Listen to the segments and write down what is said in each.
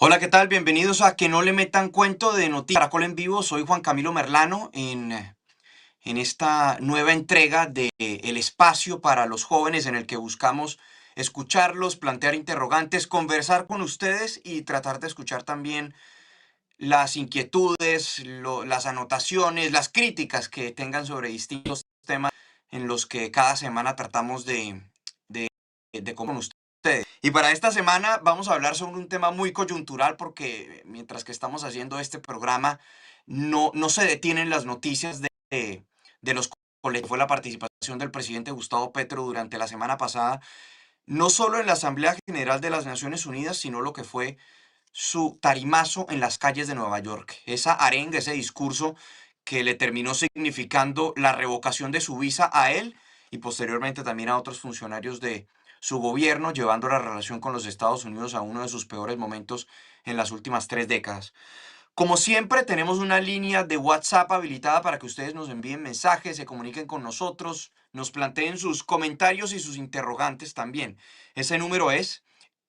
Hola, ¿qué tal? Bienvenidos a Que no le metan cuento de Noticias Caracol en vivo. Soy Juan Camilo Merlano en esta nueva entrega de El Espacio para los Jóvenes en el que buscamos escucharlos, plantear interrogantes, conversar con ustedes y tratar de escuchar también las inquietudes, las anotaciones, las críticas que tengan sobre distintos temas en los que cada semana tratamos de con ustedes. Y para esta semana vamos a hablar sobre un tema muy coyuntural porque mientras que estamos haciendo este programa no se detienen las noticias de los colegios. Fue la participación del presidente Gustavo Petro durante la semana pasada, no solo en la Asamblea General de las Naciones Unidas, sino lo que fue su tarimazo en las calles de Nueva York. Esa arenga, ese discurso que le terminó significando la revocación de su visa a él y posteriormente también a otros funcionarios de su gobierno, llevando la relación con los Estados Unidos a uno de sus peores momentos en las últimas 3 décadas. Como siempre, tenemos una línea de WhatsApp habilitada para que ustedes nos envíen mensajes, se comuniquen con nosotros, nos planteen sus comentarios y sus interrogantes también. Ese número es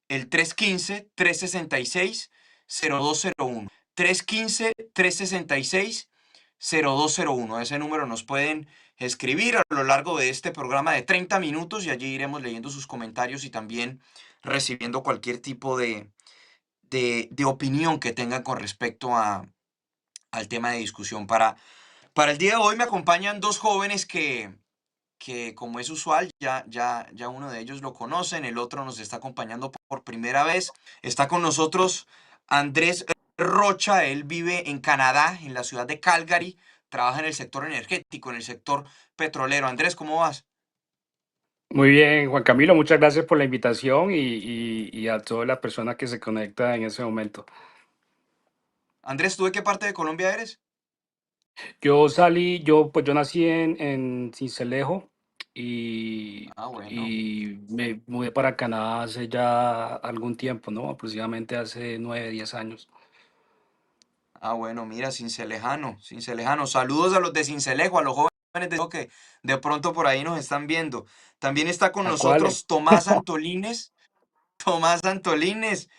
el 315-366-0201. 315-366-0201. Ese número nos pueden escribir a lo largo de este programa de 30 minutos y allí iremos leyendo sus comentarios y también recibiendo cualquier tipo de opinión que tengan con respecto al tema de discusión. Para el día de hoy me acompañan dos jóvenes que como es usual, ya uno de ellos lo conocen, el otro nos está acompañando por primera vez. Está con nosotros Andrés Rocha, él vive en Canadá, en la ciudad de Calgary, trabaja en el sector energético, en el sector petrolero. Andrés, ¿cómo vas? Muy bien, Juan Camilo, muchas gracias por la invitación y a toda la persona que se conecta en ese momento. Andrés, ¿tú de qué parte de Colombia eres? Yo nací en Sincelejo Ah, bueno. y me mudé para Canadá hace ya algún tiempo, ¿no? Aproximadamente hace 9, 10 años. Ah, bueno, mira, Cincelejano, Cincelejano. Saludos a los de Cincelejo, a los jóvenes de pronto por ahí nos están viendo. También está con ¿A cuáles? nosotros Tomás Antolines. Tomás Antolines.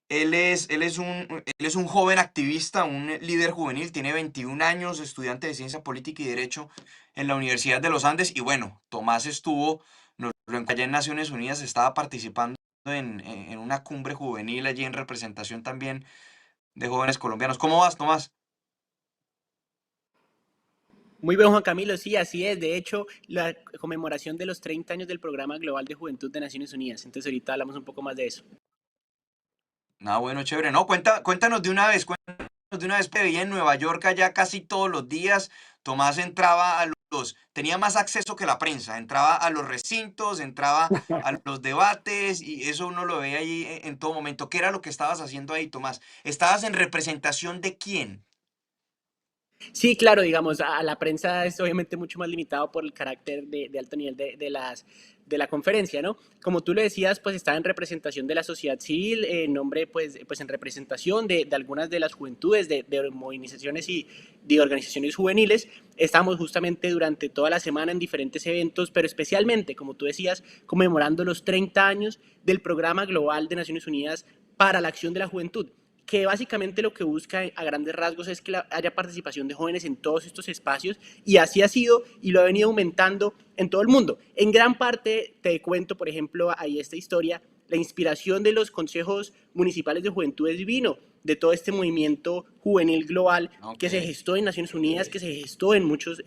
Él es un joven activista, un líder juvenil, tiene 21 años, estudiante de Ciencia Política y Derecho en la Universidad de los Andes. Y bueno, Tomás nos lo encontré allá en Naciones Unidas, estaba participando en una cumbre juvenil allí en representación también de jóvenes colombianos. ¿Cómo vas, Tomás? Muy bien, Juan Camilo, sí, así es. De hecho, la conmemoración de los 30 años del Programa Global de Juventud de Naciones Unidas. Entonces, ahorita hablamos un poco más de eso. Ah, bueno, chévere. No, cuéntanos de una vez, de una vez que vivía en Nueva York allá casi todos los días. Tomás entraba tenía más acceso que la prensa, entraba a los recintos, entraba a los debates y eso uno lo veía ahí en todo momento. ¿Qué era lo que estabas haciendo ahí, Tomás? ¿Estabas en representación de quién? Sí, claro, digamos, a la prensa es obviamente mucho más limitado por el carácter de alto nivel de la conferencia, ¿no? Como tú lo decías, pues estaba en representación de la sociedad civil, en nombre, pues en representación de algunas de las juventudes, de movilizaciones y de organizaciones juveniles. Estamos justamente durante toda la semana en diferentes eventos, pero especialmente, como tú decías, conmemorando los 30 años del Programa Global de Naciones Unidas para la Acción de la Juventud, que básicamente lo que busca a grandes rasgos es que haya participación de jóvenes en todos estos espacios, y así ha sido y lo ha venido aumentando en todo el mundo. En gran parte, te cuento, por ejemplo, ahí esta historia, la inspiración de los consejos municipales de juventudes vino de todo este movimiento juvenil global Ok. que se gestó en Naciones Unidas, que se gestó en muchos de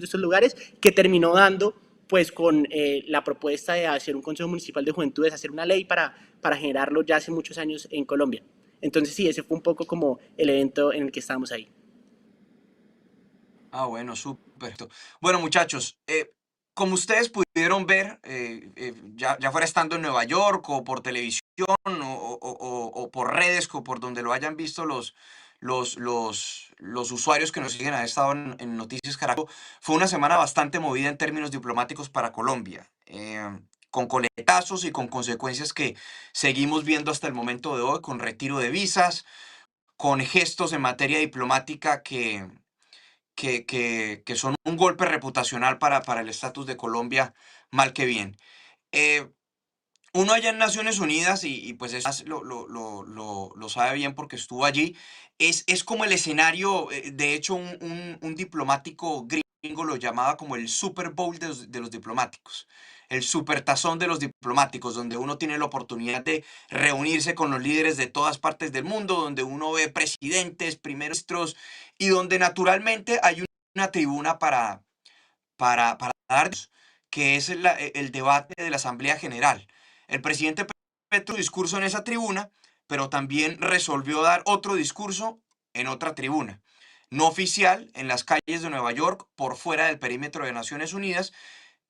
estos lugares, que terminó dando pues con la propuesta de hacer un Consejo Municipal de Juventudes, hacer una ley para generarlo ya hace muchos años en Colombia. Entonces sí, ese fue un poco como el evento en el que estábamos ahí. Ah, bueno, súper. Bueno, muchachos, como ustedes pudieron ver, ya fuera estando en Nueva York o por televisión o por redes o por donde lo hayan visto los usuarios que nos siguen a esta hora en Noticias Caracol, fue una semana bastante movida en términos diplomáticos para Colombia, con coletazos y con consecuencias que seguimos viendo hasta el momento de hoy, con retiro de visas, con gestos en materia diplomática que son un golpe reputacional para el estatus de Colombia, mal que bien. Eh, uno allá en Naciones Unidas, pues eso lo sabe bien porque estuvo allí, es como el escenario, de hecho un diplomático gringo lo llamaba como el Super Bowl de los diplomáticos, el supertazón de los diplomáticos, donde uno tiene la oportunidad de reunirse con los líderes de todas partes del mundo, donde uno ve presidentes, primeros ministros, y donde naturalmente hay una tribuna para dar, que es el debate de la Asamblea General. El presidente Petro discurso en esa tribuna, pero también resolvió dar otro discurso en otra tribuna, no oficial, en las calles de Nueva York, por fuera del perímetro de Naciones Unidas,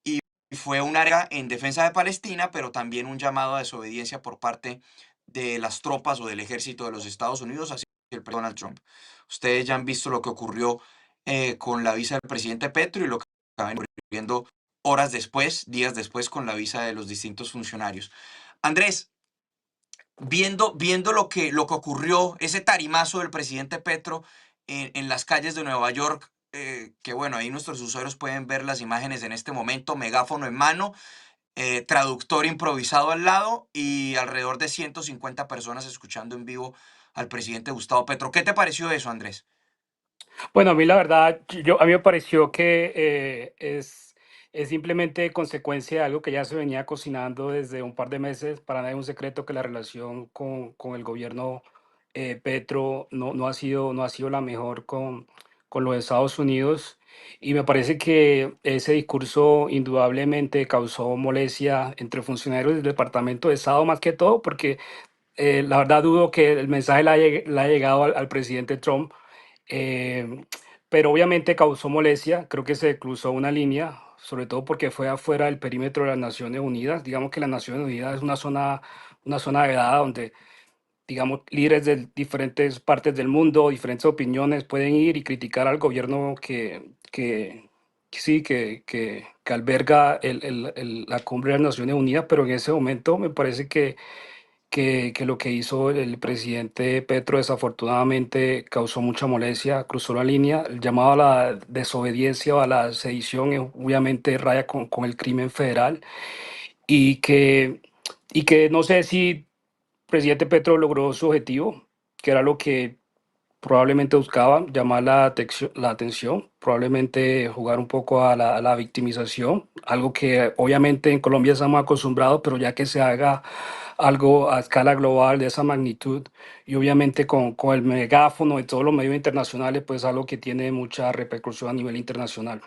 y fue un área en defensa de Palestina, pero también un llamado a desobediencia por parte de las tropas o del ejército de los Estados Unidos hacia el presidente Donald Trump. Ustedes ya han visto lo que ocurrió con la visa del presidente Petro y lo que está ocurriendo horas después, días después, con la visa de los distintos funcionarios. Andrés, viendo lo que ocurrió, ese tarimazo del presidente Petro en las calles de Nueva York, que bueno, ahí nuestros usuarios pueden ver las imágenes en este momento, megáfono en mano, traductor improvisado al lado y alrededor de 150 personas escuchando en vivo al presidente Gustavo Petro. ¿Qué te pareció eso, Andrés? Bueno, a mí la verdad, a mí me pareció que es simplemente consecuencia de algo que ya se venía cocinando desde un par de meses. Para nadie es un secreto que la relación con el gobierno Petro no ha sido la mejor con los Estados Unidos. Y me parece que ese discurso indudablemente causó molestia entre funcionarios del Departamento de Estado, más que todo, porque la verdad dudo que el mensaje le haya llegado al presidente Trump, eh, pero obviamente causó molestia. Creo que se cruzó una línea, sobre todo porque fue afuera del perímetro de las Naciones Unidas. Digamos que las Naciones Unidas es una zona vedada donde, digamos, líderes de diferentes partes del mundo, diferentes opiniones pueden ir y criticar al gobierno que sí, que alberga la cumbre de las Naciones Unidas, pero en ese momento me parece que lo que hizo el presidente Petro desafortunadamente causó mucha molestia, cruzó la línea. El llamado a la desobediencia o a la sedición obviamente raya con el crimen federal, y que no sé si el presidente Petro logró su objetivo, que era lo que probablemente buscaba, llamar la atención, probablemente jugar un poco a la victimización, algo que obviamente en Colombia estamos acostumbrados, pero ya que se haga algo a escala global de esa magnitud y obviamente con el megáfono y todos los medios internacionales, pues algo que tiene mucha repercusión a nivel internacional.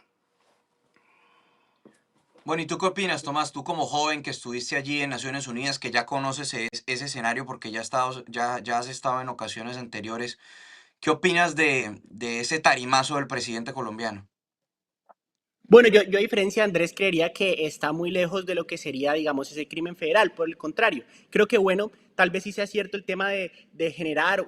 Bueno, ¿y tú qué opinas, Tomás? Tú como joven que estuviste allí en Naciones Unidas, que ya conoces ese escenario porque ya has estado en ocasiones anteriores, ¿qué opinas de ese tarimazo del presidente colombiano? Bueno, yo a diferencia de Andrés creería que está muy lejos de lo que sería, digamos, ese crimen federal. Por el contrario, creo que, bueno, tal vez sí sea cierto el tema de generar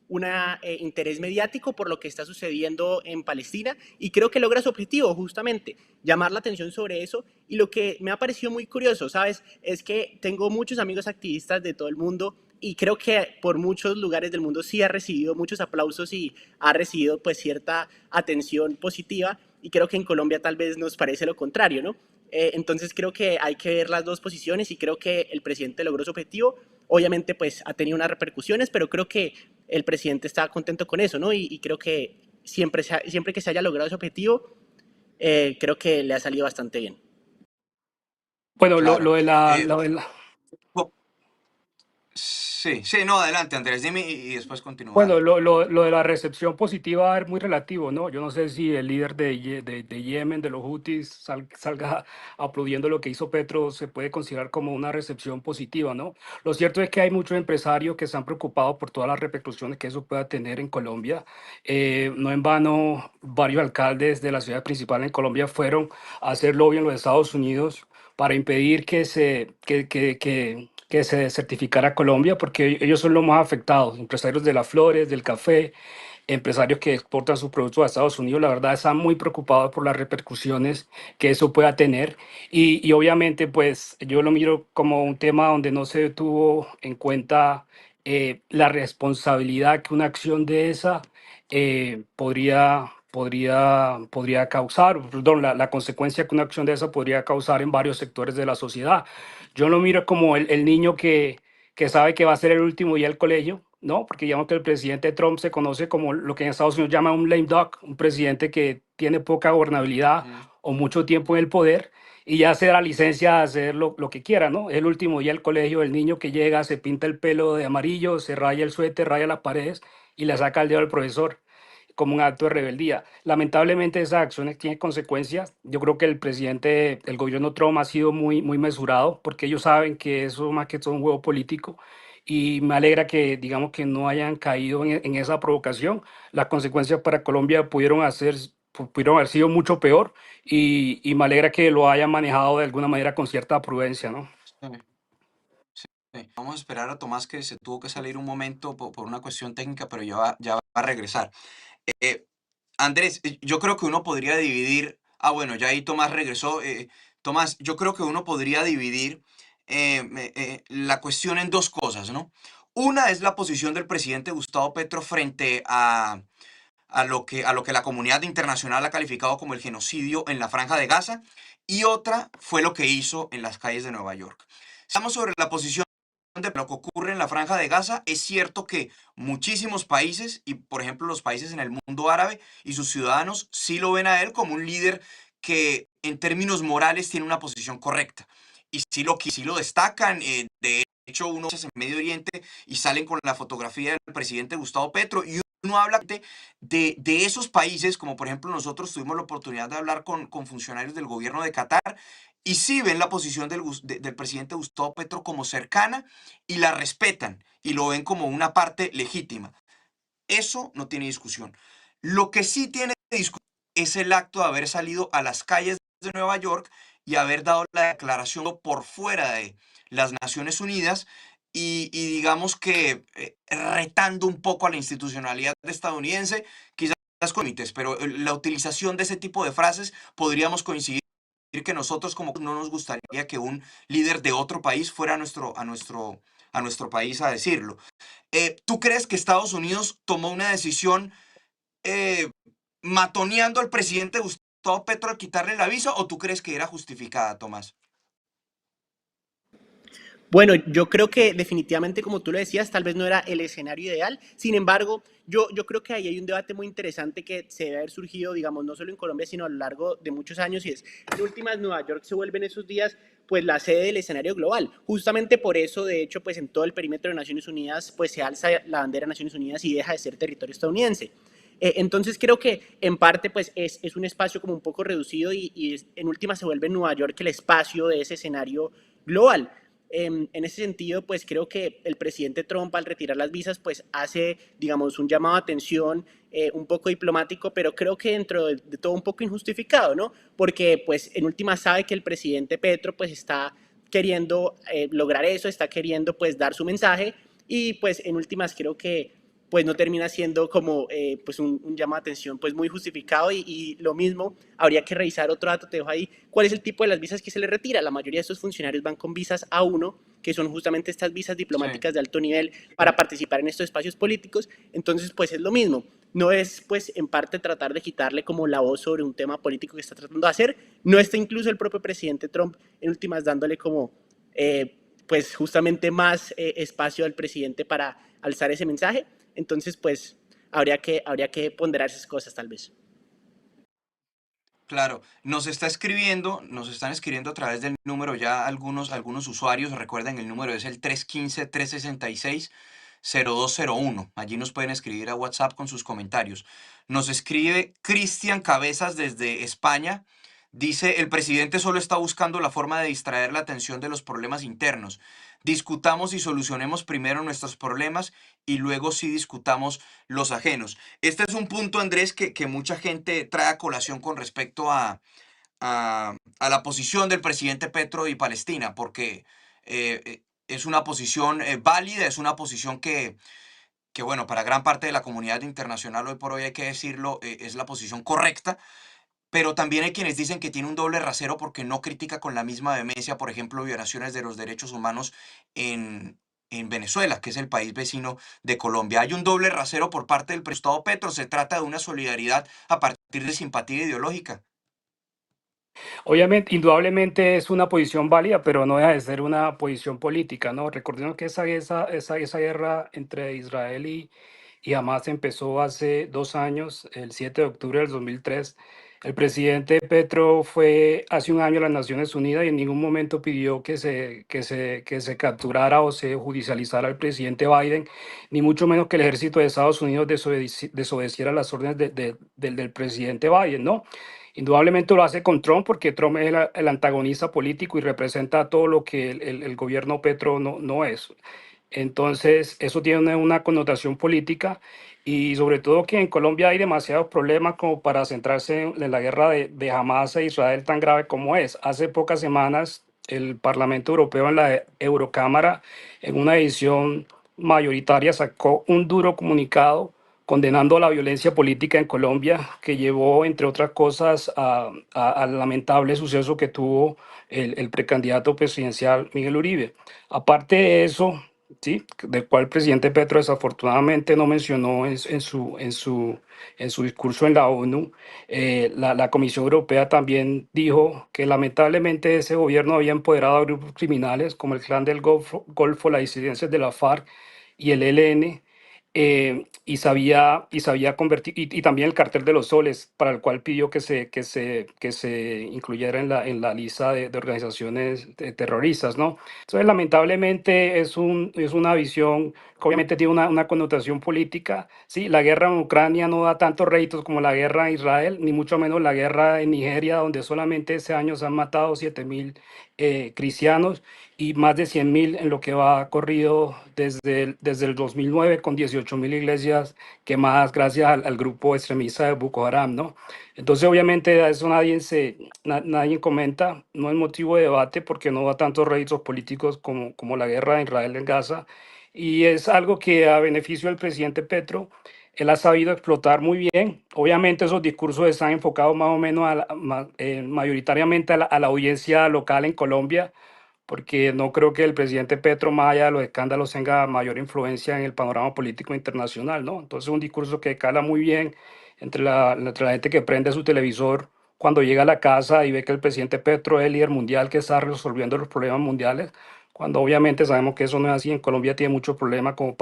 una, interés mediático por lo que está sucediendo en Palestina y creo que logra su objetivo, justamente, llamar la atención sobre eso. Y lo que me ha parecido muy curioso, ¿sabes? Es que tengo muchos amigos activistas de todo el mundo y creo que por muchos lugares del mundo sí ha recibido muchos aplausos y ha recibido pues cierta atención positiva y creo que en Colombia tal vez nos parece lo contrario, ¿no? Entonces creo que hay que ver las dos posiciones y creo que el presidente logró su objetivo. Obviamente pues ha tenido unas repercusiones, pero creo que el presidente está contento con eso, ¿no? Y creo que siempre que se haya logrado ese objetivo, creo que le ha salido bastante bien. Bueno, Claro. lo de la- Jo- sí, sí, no, adelante, Andrés, dime y después continúa, Bueno, dale. lo de la recepción positiva es muy relativo, ¿no? Yo no sé si el líder de Yemen, de los Houthis, salga aplaudiendo lo que hizo Petro, se puede considerar como una recepción positiva, ¿no? Lo cierto es que hay muchos empresarios que se han preocupado por todas las repercusiones que eso pueda tener en Colombia. No en vano, varios alcaldes de la ciudad principal en Colombia fueron a hacer lobby en los Estados Unidos para impedir que se certificara Colombia, porque ellos son los más afectados, empresarios de las flores, del café, empresarios que exportan sus productos a Estados Unidos, la verdad están muy preocupados por las repercusiones que eso pueda tener. Y obviamente, pues yo lo miro como un tema donde no se tuvo en cuenta la responsabilidad que una acción de esa podría causar, perdón, la consecuencia que una acción de esa podría causar en varios sectores de la sociedad. Yo lo miro como el niño que sabe que va a ser el último día del colegio, ¿no? Porque digamos que el presidente Trump se conoce como lo que en Estados Unidos llama un lame duck, un presidente que tiene poca gobernabilidad Ujú. o mucho tiempo en el poder y ya se da licencia a hacer lo que quiera, ¿no? El último día del colegio, el niño que llega, se pinta el pelo de amarillo, se raya el suéter, raya las paredes y le saca el dedo al profesor como un acto de rebeldía. Lamentablemente esas acciones tienen consecuencias. Yo creo que el presidente, el gobierno Trump ha sido muy mesurado porque ellos saben que eso más que todo es un juego político y me alegra que digamos que no hayan caído en esa provocación. Las consecuencias para Colombia pudieron haber sido mucho peor y me alegra que lo hayan manejado de alguna manera con cierta prudencia, ¿no? Sí, sí. Vamos a esperar a Tomás, que se tuvo que salir un momento por una cuestión técnica, pero ya va a regresar. Eh, Andrés, yo creo que uno podría dividir, bueno, ya ahí Tomás regresó. Tomás, yo creo que uno podría dividir la cuestión en dos cosas, ¿no? Una es la posición del presidente Gustavo Petro frente a lo que la comunidad internacional ha calificado como el genocidio en la Franja de Gaza, y otra fue lo que hizo en las calles de Nueva York. Estamos sobre la posición de lo que ocurre en la Franja de Gaza. Es cierto que muchísimos países, y por ejemplo los países en el mundo árabe y sus ciudadanos, sí lo ven a él como un líder que en términos morales tiene una posición correcta. Y sí lo destacan. De hecho, uno en Medio Oriente y salen con la fotografía del presidente Gustavo Petro, y uno habla de esos países, como por ejemplo nosotros tuvimos la oportunidad de hablar con funcionarios del gobierno de Qatar, y sí ven la posición del presidente Gustavo Petro como cercana y la respetan y lo ven como una parte legítima. Eso no tiene discusión. Lo que sí tiene discusión es el acto de haber salido a las calles de Nueva York y haber dado la declaración por fuera de las Naciones Unidas, y digamos que retando un poco a la institucionalidad estadounidense, quizás con límites, pero la utilización de ese tipo de frases podríamos coincidir que nosotros como no nos gustaría que un líder de otro país fuera a nuestro país a decirlo. ¿Tú crees que Estados Unidos tomó una decisión eh, matoneando al presidente Gustavo Petro al quitarle la visa, o tú crees que era justificada, Tomás? Bueno, yo creo que definitivamente, como tú lo decías, tal vez no era el escenario ideal. Sin embargo, yo creo que ahí hay un debate muy interesante que se debe haber surgido, digamos, no solo en Colombia, sino a lo largo de muchos años, y es, en últimas, Nueva York se vuelve en esos días pues la sede del escenario global. Justamente por eso, de hecho, pues en todo el perímetro de Naciones Unidas, pues se alza la bandera de Naciones Unidas y deja de ser territorio estadounidense. Entonces creo que en parte pues es un espacio como un poco reducido y en última se vuelve Nueva York el espacio de ese escenario global. En ese sentido, pues creo que el presidente Trump al retirar las visas, pues hace, digamos, un llamado a atención un poco diplomático, pero creo que dentro de todo un poco injustificado, ¿no? Porque pues en última sabe que el presidente Petro pues está queriendo lograr eso, está queriendo pues dar su mensaje y pues en últimas creo que pues no termina siendo como pues un llamado de atención pues muy justificado y lo mismo, habría que revisar otro dato, te dejo ahí, cuál es el tipo de las visas que se les retira. La mayoría de estos funcionarios van con visas A1, que son justamente estas visas Sí, diplomáticas de alto nivel para participar en estos espacios políticos, entonces pues es lo mismo. No es pues en parte tratar de quitarle como la voz sobre un tema político que está tratando de hacer, no está incluso el propio presidente Trump en últimas dándole como pues justamente más espacio al presidente para alzar ese mensaje. Entonces, pues habría que ponderar esas cosas tal vez. claro. Nos están escribiendo a través del número ya algunos usuarios. Recuerden, el número es el 315-366-0201. Allí nos pueden escribir a WhatsApp con sus comentarios. Nos escribe Cristian Cabezas desde España. Dice: el presidente solo está buscando la forma de distraer la atención de los problemas internos. Discutamos y solucionemos primero nuestros problemas y luego sí discutamos los ajenos. Este es un punto, Andrés, que mucha gente trae a colación con respecto a la posición del presidente Petro y Palestina, porque es una posición válida, es una posición que, bueno, para gran parte de la comunidad internacional hoy por hoy, hay que decirlo, es la posición correcta. Pero también hay quienes dicen que tiene un doble rasero porque no critica con la misma vehemencia, por ejemplo, violaciones de los derechos humanos en Venezuela, que es el país vecino de Colombia. Hay un doble rasero por parte del Gustavo Petro. Se trata de una solidaridad a partir de simpatía ideológica. Obviamente, indudablemente es una posición válida, pero no deja de ser una posición política, ¿no? Recordemos que esa guerra entre Israel y Hamas empezó hace 2 años, el 7 de octubre del 2003. El presidente Petro fue hace un año a las Naciones Unidas y en ningún momento pidió que se capturara o se judicializara al presidente Biden, ni mucho menos que el ejército de Estados Unidos desobedeciera las órdenes del presidente Biden, ¿no? Indudablemente lo hace con Trump porque Trump es el antagonista político y representa todo lo que el gobierno Petro no es. Entonces, eso tiene una connotación política y sobre todo que en Colombia hay demasiados problemas como para centrarse en la guerra de Hamas e Israel tan grave como es. Hace pocas semanas el Parlamento Europeo en la Eurocámara, en una edición mayoritaria, sacó un duro comunicado condenando la violencia política en Colombia, que llevó, entre otras cosas, al lamentable suceso que tuvo el precandidato presidencial Miguel Uribe. Aparte de eso, sí, del cual el presidente Petro desafortunadamente no mencionó en su discurso en la ONU, la Comisión Europea también dijo que lamentablemente ese gobierno había empoderado a grupos criminales como el Clan del Golfo, las disidencias de la FARC y el ELN, y sabía convertir, y también el Cartel de los Soles, para el cual pidió que se incluyera en la lista de organizaciones terroristas, ¿no? Entonces, lamentablemente es una visión que obviamente tiene una connotación política. Sí, la guerra en Ucrania no da tantos réditos como la guerra en Israel, ni mucho menos la guerra en Nigeria, donde solamente ese año se han matado 7.000 cristianos y más de 100.000 en lo que va corrido desde el 2009, con 18.000 iglesias quemadas gracias al grupo extremista de Boko Haram, ¿no? Entonces, obviamente, a eso nadie comenta, no es motivo de debate porque no da tantos réditos políticos como la guerra de Israel en Gaza, y es algo que a beneficio del presidente Petro, él ha sabido explotar muy bien. Obviamente esos discursos están enfocados más o menos mayoritariamente a la audiencia local en Colombia, porque no creo que el presidente Petro, más allá de los escándalos, tenga mayor influencia en el panorama político internacional, ¿no? Entonces, un discurso que cala muy bien entre la gente que prende su televisor cuando llega a la casa y ve que el presidente Petro es el líder mundial que está resolviendo los problemas mundiales, cuando obviamente sabemos que eso no es así. En Colombia tiene muchos problemas como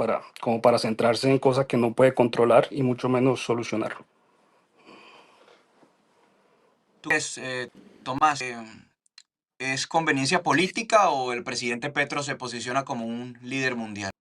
para centrarse en cosas que no puede controlar y mucho menos solucionar. ¿Tú crees, Tomás, es conveniencia política o el presidente Petro se posiciona como un líder mundial?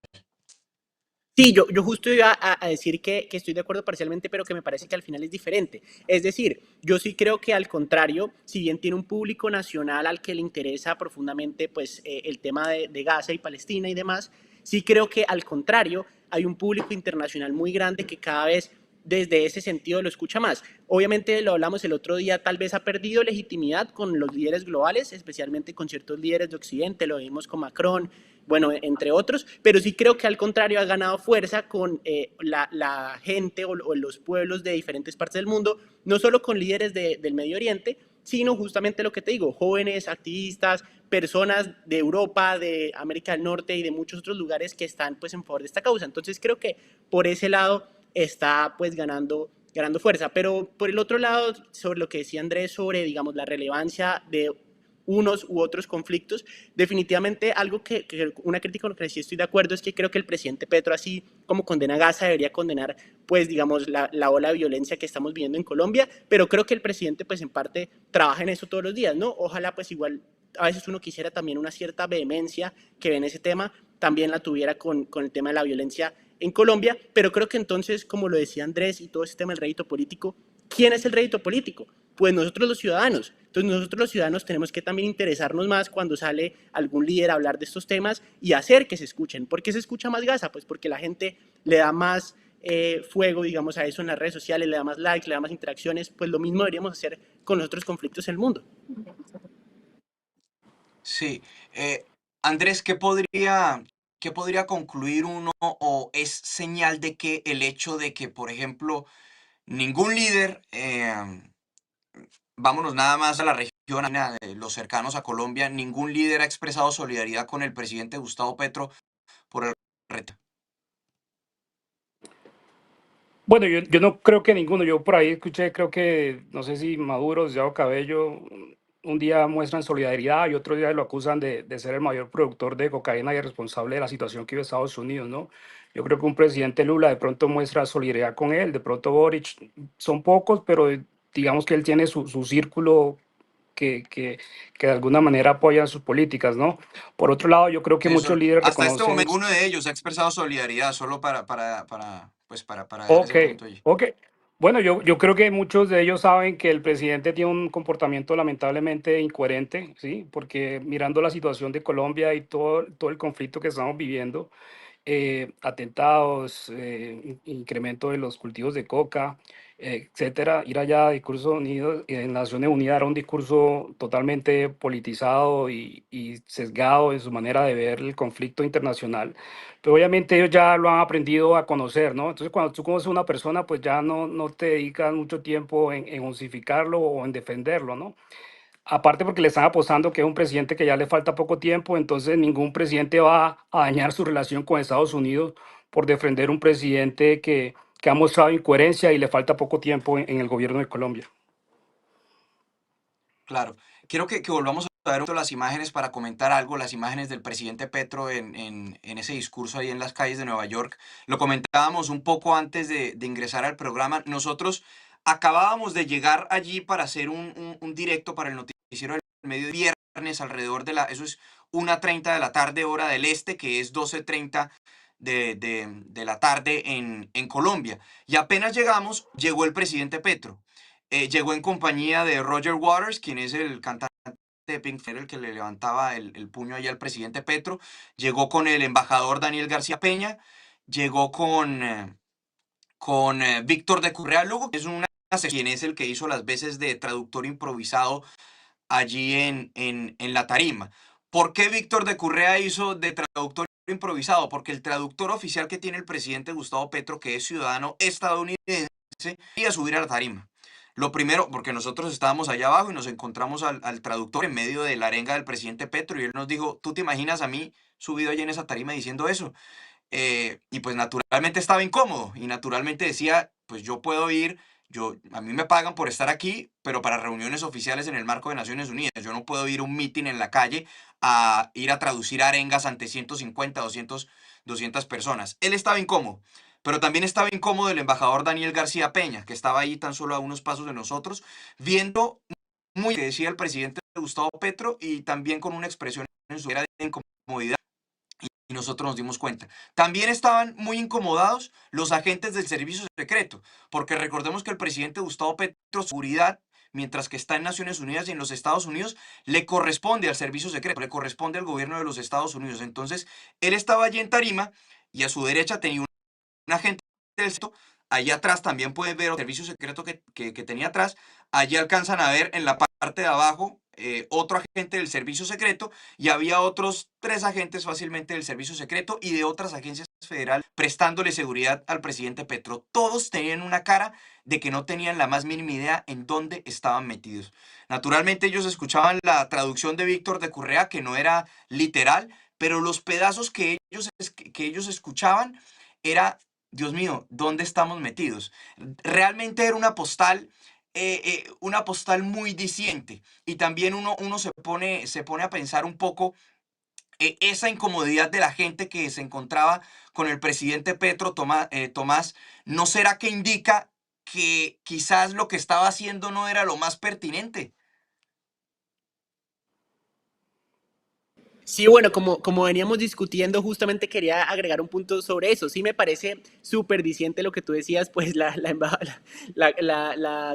Sí, yo justo iba a decir que estoy de acuerdo parcialmente, pero que me parece que al final es diferente. Es decir, yo sí creo que al contrario, si bien tiene un público nacional al que le interesa profundamente pues, el tema de Gaza y Palestina y demás, sí creo que al contrario hay un público internacional muy grande que cada vez desde ese sentido lo escucha más. Obviamente lo hablamos el otro día, tal vez ha perdido legitimidad con los líderes globales, especialmente con ciertos líderes de Occidente, lo vimos con Macron, bueno, entre otros, pero sí creo que al contrario ha ganado fuerza con la gente o los pueblos de diferentes partes del mundo, no solo con líderes del Medio Oriente, sino justamente lo que te digo, jóvenes, activistas, personas de Europa, de América del Norte y de muchos otros lugares que están pues en favor de esta causa. Entonces creo que por ese lado está pues ganando fuerza. Pero por el otro lado, sobre lo que decía Andrés sobre, digamos, la relevancia de unos u otros conflictos, definitivamente algo una crítica con la que sí estoy de acuerdo es que creo que el presidente Petro, así como condena Gaza, debería condenar, pues, digamos, la ola de violencia que estamos viviendo en Colombia, pero creo que el presidente, pues, en parte trabaja en eso todos los días, ¿no? Ojalá, pues, igual, a veces uno quisiera también una cierta vehemencia que ve en ese tema, también la tuviera con el tema de la violencia en Colombia, pero creo que entonces, como lo decía Andrés y todo ese tema del rédito político, ¿quién es el rédito político? Pues nosotros los ciudadanos. Entonces nosotros los ciudadanos tenemos que también interesarnos más cuando sale algún líder a hablar de estos temas y hacer que se escuchen. ¿Por qué se escucha más Gaza? Pues porque la gente le da más fuego, digamos, a eso en las redes sociales, le da más likes, le da más interacciones. Pues lo mismo deberíamos hacer con los otros conflictos en el mundo. Sí. Andrés, ¿qué podría concluir uno o es señal de que el hecho de que, por ejemplo, ningún líder, vámonos nada más a la región, de los cercanos a Colombia, ningún líder ha expresado solidaridad con el presidente Gustavo Petro por el reto? Bueno, yo no creo que ninguno. Yo por ahí escuché, creo que, no sé si Maduro, Diosdado Cabello, un día muestran solidaridad y otro día lo acusan de ser el mayor productor de cocaína y el responsable de la situación que vive Estados Unidos, ¿no? Yo creo que un presidente Lula de pronto muestra solidaridad con él, de pronto Boric, son pocos, pero digamos que él tiene su círculo que, que, que de alguna manera apoyan sus políticas, ¿no? Por otro lado, yo creo que muchos Eso, líderes hasta este reconocen. momento, uno de ellos ha expresado solidaridad, solo para dejar Ok, ese punto allí. ok. Bueno, yo creo que muchos de ellos saben que el presidente tiene un comportamiento lamentablemente incoherente, ¿sí? Porque mirando la situación de Colombia y todo el conflicto que estamos viviendo, atentados, incremento de los cultivos de coca, etcétera. Ir allá a discurso unido, en Naciones Unidas era un discurso totalmente politizado y sesgado en su manera de ver el conflicto internacional. Pero obviamente ellos ya lo han aprendido a conocer, ¿no? Entonces cuando tú conoces a una persona, pues ya no te dedicas mucho tiempo en justificarlo o en defenderlo, ¿no? Aparte porque le están apostando que es un presidente que ya le falta poco tiempo, entonces ningún presidente va a dañar su relación con Estados Unidos por defender un presidente que ha mostrado incoherencia y le falta poco tiempo en el gobierno de Colombia. Claro. Quiero que volvamos a ver las imágenes para comentar algo, las imágenes del presidente Petro en ese discurso ahí en las calles de Nueva York. Lo comentábamos un poco antes de ingresar al programa. Nosotros acabábamos de llegar allí para hacer un directo para el noticiero del mediodía viernes alrededor eso es 1:30 de la tarde, hora del este, que es 12:30 de la tarde en Colombia. Y apenas llegamos, llegó el presidente Petro. Llegó en compañía de Roger Waters, quien es el cantante de Pink Floyd, el que le levantaba el puño allá al presidente Petro. Llegó con el embajador Daniel García Peña. Llegó con Víctor de Currea Lugo, que es quien es el que hizo las veces de traductor improvisado allí en la tarima. ¿Por qué Víctor de Currea hizo de traductor improvisado? Porque el traductor oficial que tiene el presidente Gustavo Petro, que es ciudadano estadounidense, iba a subir a la tarima. Lo primero, porque nosotros estábamos allá abajo y nos encontramos al traductor en medio de la arenga del presidente Petro y él nos dijo, ¿tú te imaginas a mí subido allí en esa tarima diciendo eso? Y pues naturalmente estaba incómodo y naturalmente decía, pues yo puedo ir, a mí me pagan por estar aquí, pero para reuniones oficiales en el marco de Naciones Unidas. Yo no puedo ir a un meeting en la calle a ir a traducir arengas ante 150, 200 personas. Él estaba incómodo, pero también estaba incómodo el embajador Daniel García Peña, que estaba ahí tan solo a unos pasos de nosotros, viendo muy que decía el presidente Gustavo Petro y también con una expresión en su cara de incomodidad y nosotros nos dimos cuenta. También estaban muy incomodados los agentes del servicio secreto, porque recordemos que el presidente Gustavo Petro, seguridad, mientras que está en Naciones Unidas y en los Estados Unidos, le corresponde al servicio secreto, le corresponde al gobierno de los Estados Unidos. Entonces, él estaba allí en tarima y a su derecha tenía un agente del secreto. Allá atrás también pueden ver el servicio secreto que tenía atrás. Allí alcanzan a ver en la parte de abajo otro agente del servicio secreto y había otros 3 agentes fácilmente del servicio secreto y de otras agencias federales prestándole seguridad al presidente Petro. Todos tenían una cara de que no tenían la más mínima idea en dónde estaban metidos. Naturalmente ellos escuchaban la traducción de Víctor de Currea, que no era literal, pero los pedazos que ellos escuchaban era, Dios mío, ¿dónde estamos metidos? Realmente era una postal muy diciente. Y también uno se pone a pensar un poco esa incomodidad de la gente que se encontraba con el presidente Petro Tomás, ¿no será que indica que quizás lo que estaba haciendo no era lo más pertinente? Sí, bueno, como veníamos discutiendo, justamente quería agregar un punto sobre eso. Sí me parece súper diciente lo que tú decías, pues la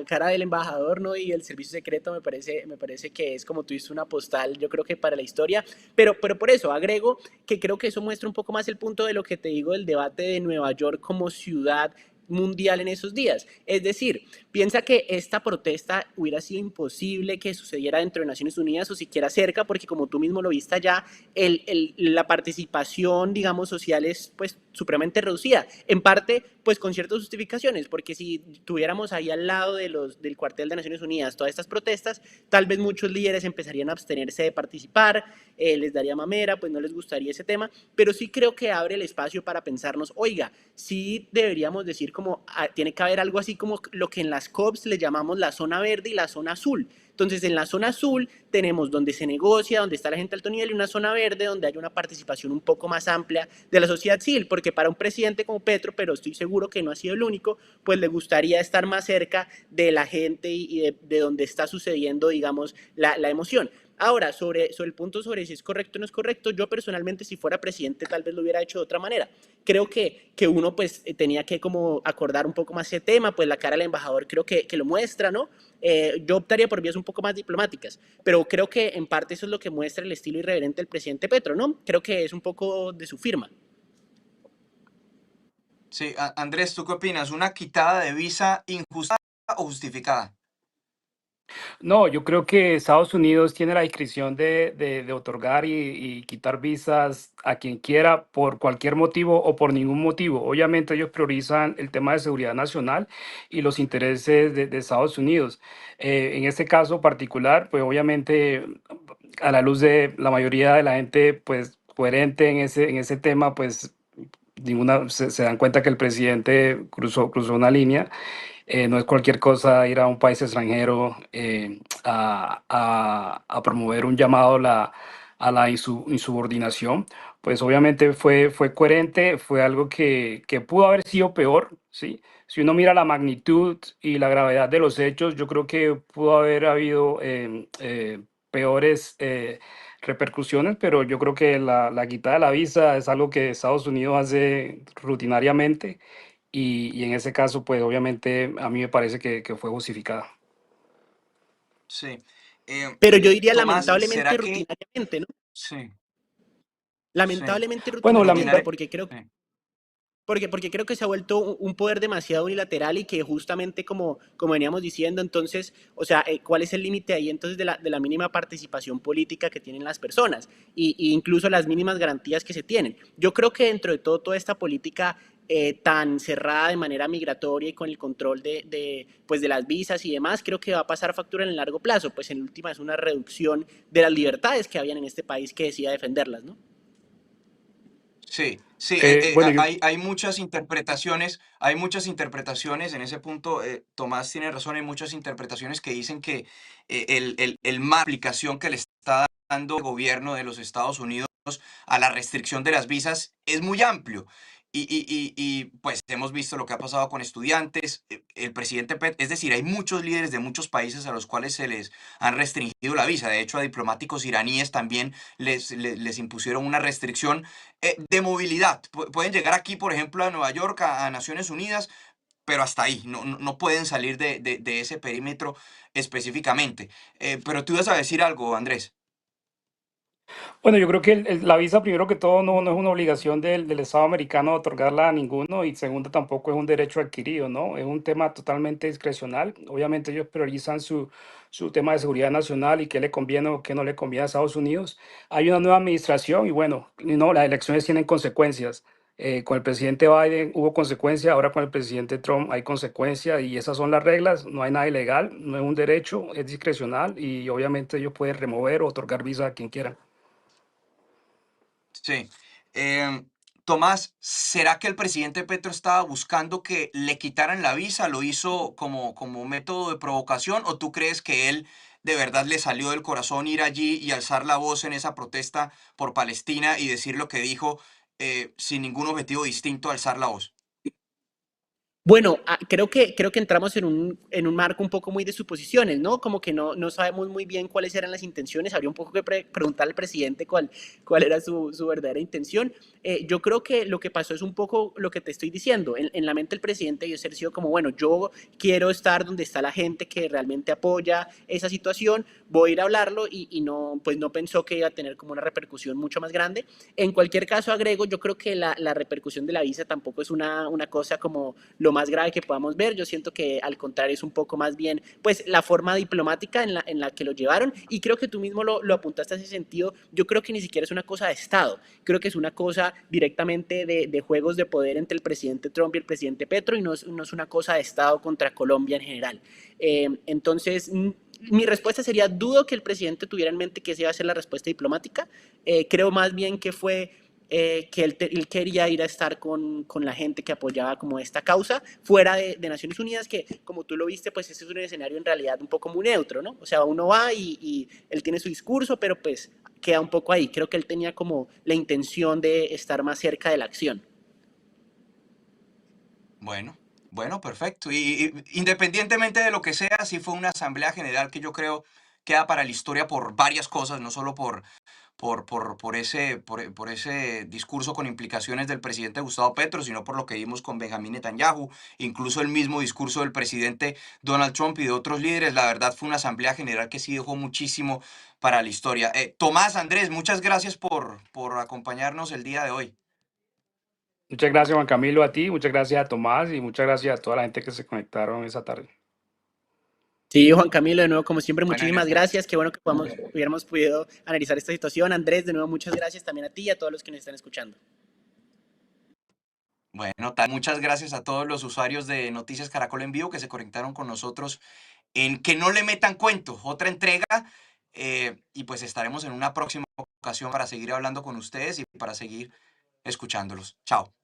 cara del embajador, ¿no? Y el servicio secreto me parece que es, como tú dices, una postal, yo creo que para la historia. Pero por eso agrego que creo que eso muestra un poco más el punto de lo que te digo del debate de Nueva York como ciudad mundial en esos días. Es decir, piensa que esta protesta hubiera sido imposible que sucediera dentro de Naciones Unidas o siquiera cerca, porque como tú mismo lo viste allá, la participación, digamos, social es pues supremamente reducida, en parte pues con ciertas justificaciones, porque si tuviéramos ahí al lado del cuartel de Naciones Unidas todas estas protestas, tal vez muchos líderes empezarían a abstenerse de participar, les daría mamera, pues no les gustaría ese tema, pero sí creo que abre el espacio para pensarnos, oiga, sí deberíamos decir como, tiene que haber algo así como lo que en las COPs le llamamos la zona verde y la zona azul. Entonces, en la zona azul tenemos donde se negocia, donde está la gente de alto nivel, y una zona verde donde hay una participación un poco más amplia de la sociedad civil, porque para un presidente como Petro, pero estoy seguro que no ha sido el único, pues le gustaría estar más cerca de la gente y de donde está sucediendo, digamos, la emoción. Ahora, sobre el punto sobre si es correcto o no es correcto, yo personalmente si fuera presidente tal vez lo hubiera hecho de otra manera. Creo que uno pues tenía que como acordar un poco más ese tema, pues la cara del embajador creo que lo muestra, ¿no? Yo optaría por vías un poco más diplomáticas, pero creo que en parte eso es lo que muestra el estilo irreverente del presidente Petro, ¿no? Creo que es un poco de su firma. Sí, Andrés, ¿tú qué opinas? ¿Una quitada de visa injusta o justificada? No, yo creo que Estados Unidos tiene la discreción de otorgar y quitar visas a quien quiera por cualquier motivo o por ningún motivo. Obviamente ellos priorizan el tema de seguridad nacional y los intereses de Estados Unidos. En este caso particular, pues obviamente a la luz de la mayoría de la gente, pues coherente en ese tema, pues ninguna se dan cuenta que el presidente cruzó una línea. No es cualquier cosa ir a un país extranjero a promover un llamado a la insubordinación. Pues obviamente fue coherente, fue algo que pudo haber sido peor, ¿sí? Si uno mira la magnitud y la gravedad de los hechos, yo creo que pudo haber habido peores repercusiones, pero yo creo que la quitada de la visa es algo que Estados Unidos hace rutinariamente y en ese caso, pues obviamente a mí me parece que fue justificada. Sí. Eh, Pero yo diría Tomás, lamentablemente ¿será que... rutinariamente, ¿no? Sí, sí, Lamentablemente Bueno, rutinariamente, porque creo sí. porque creo que se ha vuelto un poder demasiado unilateral y que justamente como veníamos diciendo, entonces, o sea, ¿cuál es el límite ahí entonces de la mínima participación política que tienen las personas y incluso las mínimas garantías que se tienen? Yo creo que dentro de todo, toda esta política tan cerrada de manera migratoria y con el control pues de las visas y demás, creo que va a pasar factura en el largo plazo, pues en última es una reducción de las libertades que habían en este país que decía defenderlas, ¿no? Sí, sí, Bueno, yo, hay muchas interpretaciones en ese punto. Tomás tiene razón, hay muchas interpretaciones que dicen que el marco de aplicación que le está dando el gobierno de los Estados Unidos a la restricción de las visas es muy amplio. Pues hemos visto lo que ha pasado con estudiantes, el presidente Pet, es decir, hay muchos líderes de muchos países a los cuales se les han restringido la visa. De hecho, a diplomáticos iraníes también les impusieron una restricción de movilidad. Pueden llegar aquí, por ejemplo, a Nueva York, a Naciones Unidas, pero hasta ahí, no pueden salir de ese perímetro específicamente. Pero tú ibas a decir algo, Andrés. Bueno, yo creo que la visa, primero que todo, no es una obligación del Estado americano otorgarla a ninguno y segundo, tampoco es un derecho adquirido, ¿no? Es un tema totalmente discrecional. Obviamente ellos priorizan su tema de seguridad nacional y qué le conviene o qué no le conviene a Estados Unidos. Hay una nueva administración y bueno, no, las elecciones tienen consecuencias. Con el presidente Biden hubo consecuencias, ahora con el presidente Trump hay consecuencias y esas son las reglas, no hay nada ilegal, no es un derecho, es discrecional y obviamente ellos pueden remover o otorgar visa a quien quieran. Sí. Tomás, ¿será que el presidente Petro estaba buscando que le quitaran la visa? ¿Lo hizo como método de provocación? ¿O tú crees que él de verdad le salió del corazón ir allí y alzar la voz en esa protesta por Palestina y decir lo que dijo sin ningún objetivo distinto, alzar la voz? Bueno, creo que entramos en un marco un poco muy de suposiciones, ¿no? Como que no sabemos muy bien cuáles eran las intenciones. Habría un poco que preguntar al presidente cuál era su verdadera intención. Yo creo que lo que pasó es un poco lo que te estoy diciendo. En la mente del presidente debió ser sido como, bueno, yo quiero estar donde está la gente que realmente apoya esa situación, voy a ir a hablarlo y no, pues no pensó que iba a tener como una repercusión mucho más grande. En cualquier caso, agrego, yo creo que la repercusión de la visa tampoco es una cosa como lo más grave que podamos ver. Yo siento que al contrario es un poco más bien pues la forma diplomática en la que lo llevaron, y creo que tú mismo lo apuntaste a ese sentido. Yo creo que ni siquiera es una cosa de Estado, creo que es una cosa directamente de juegos de poder entre el presidente Trump y el presidente Petro, y no es una cosa de Estado contra Colombia en general. Entonces, mi respuesta sería, dudo que el presidente tuviera en mente que esa iba a ser la respuesta diplomática. Creo más bien que fue que él quería ir a estar con la gente que apoyaba como esta causa fuera de Naciones Unidas, que como tú lo viste, pues ese es un escenario en realidad un poco muy neutro, ¿no? O sea, uno va y él tiene su discurso, pero pues queda un poco ahí. Creo que él tenía como la intención de estar más cerca de la acción. Bueno, bueno, perfecto. Y independientemente de lo que sea, sí fue una asamblea general que yo creo queda para la historia por varias cosas, no solo por ese discurso con implicaciones del presidente Gustavo Petro, sino por lo que vimos con Benjamín Netanyahu, incluso el mismo discurso del presidente Donald Trump y de otros líderes. La verdad fue una asamblea general que sí dejó muchísimo para la historia. Tomás, Andrés, muchas gracias por acompañarnos el día de hoy. Muchas gracias, Juan Camilo, a ti, muchas gracias a Tomás y muchas gracias a toda la gente que se conectaron esa tarde. Sí, Juan Camilo, de nuevo, como siempre, Bueno, muchísimas gracias. Qué bueno que hubiéramos podido analizar esta situación. Andrés, de nuevo, muchas gracias también a ti y a todos los que nos están escuchando. bueno, muchas gracias a todos los usuarios de Noticias Caracol en Vivo que se conectaron con nosotros en Que no le metan cuento, otra entrega, y pues estaremos en una próxima ocasión para seguir hablando con ustedes y para seguir escuchándolos. Chao.